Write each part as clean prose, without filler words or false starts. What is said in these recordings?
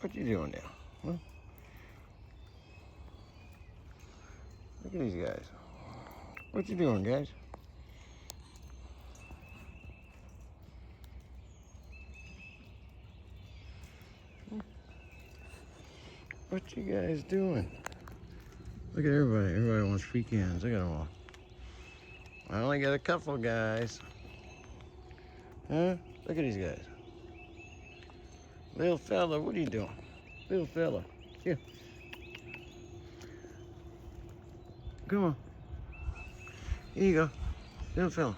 What you doing now? Huh? Look at these guys. What you doing, guys? What you guys doing? Look at everybody. Everybody wants pecans. Look at them all. I only got a couple guys. Huh? Look at these guys. Little fella, what are you doing? Little fella. Here. Come on. Here you go. Little fella.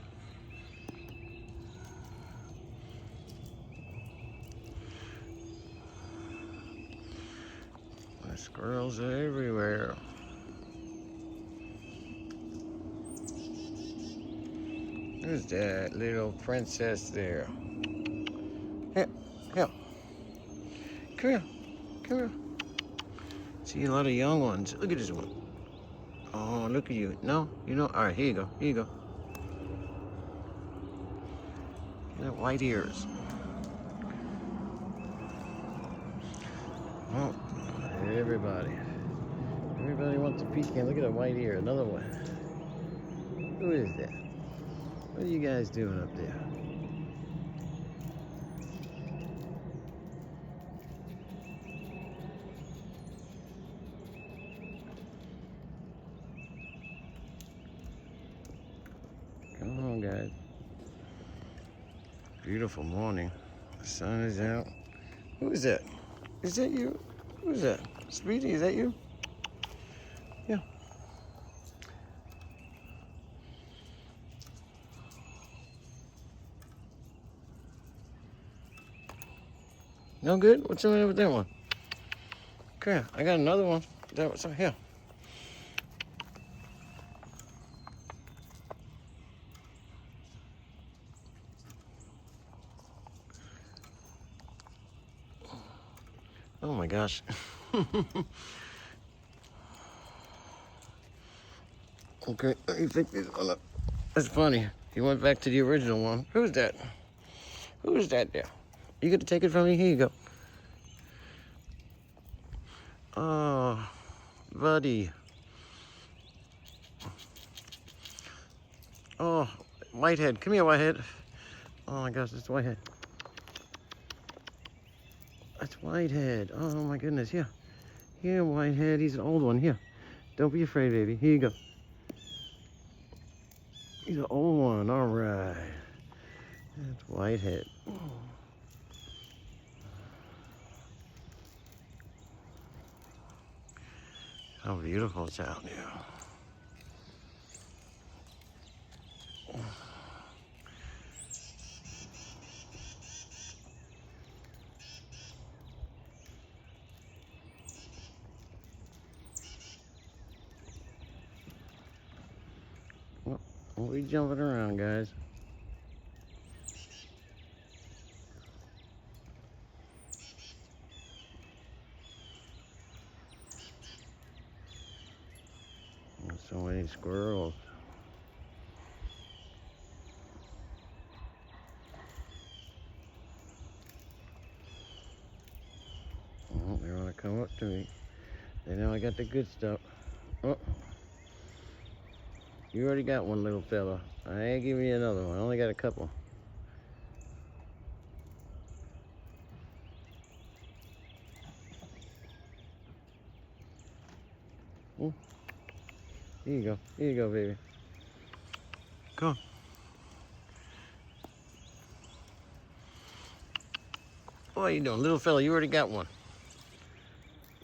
The squirrels are everywhere. Who's that little princess there? Here, here. Come here. Come here. See a lot of young ones. Look at this one. Oh, look at you. No? You know? All right, here you go. Here you go. You got white ears. Oh, everybody. Everybody wants a pecan. Look at a white ear. Another one. Who is that? What are you guys doing up there? Come on, guys. Beautiful morning. The sun is out. Who is that? Is that you? Who is that? Speedy, is that you? Yeah. No good? What's the matter with that one? Okay, I got another one. That was here. Oh my gosh. Okay, let me pick this one up. That's funny. He went back to the original one. Who's that? Who's that there? You get to take it from me? Here you go. Oh, buddy. Oh, Whitehead. Come here, Whitehead. Oh my gosh, it's Whitehead. That's Whitehead. Oh my goodness, here. Here, Whitehead. He's an old one. Here. Don't be afraid, baby. Here you go. He's an old one. All right. That's Whitehead. How beautiful it's out there. Well, we jumping around, guys. There's so many squirrels. Oh, they want to come up to me. They know I got the good stuff. Oh, you already got one, little fella. I ain't giving you another one. I only got a couple. Here you go. Here you go, baby. Come on. What are you doing? Little fella, you already got one.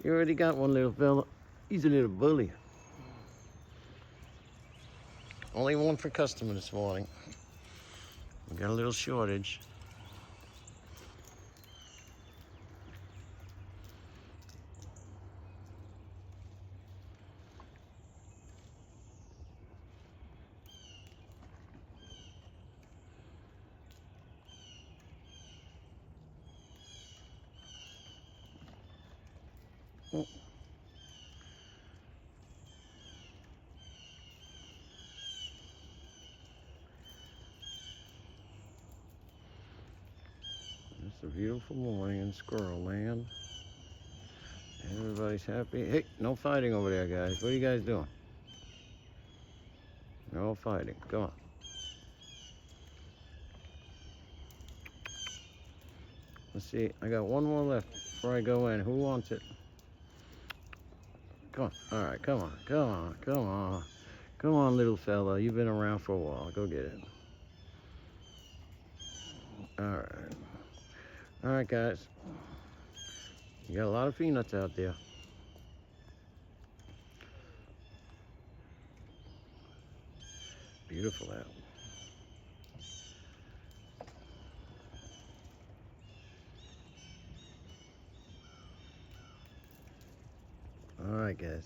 You already got one, little fella. He's a little bully. Only one for customer this morning. We got a little shortage. Oh. It's a beautiful morning in squirrel land. Everybody's happy. Hey, no fighting over there, guys. What are you guys doing? No fighting. Come on. Let's see. I got one more left before I go in. Who wants it? Come on. All right. Come on. Come on. Come on. Come on, little fella. You've been around for a while. Go get it. All right. All right, guys. You got a lot of peanuts out there. Beautiful out. All right, guys.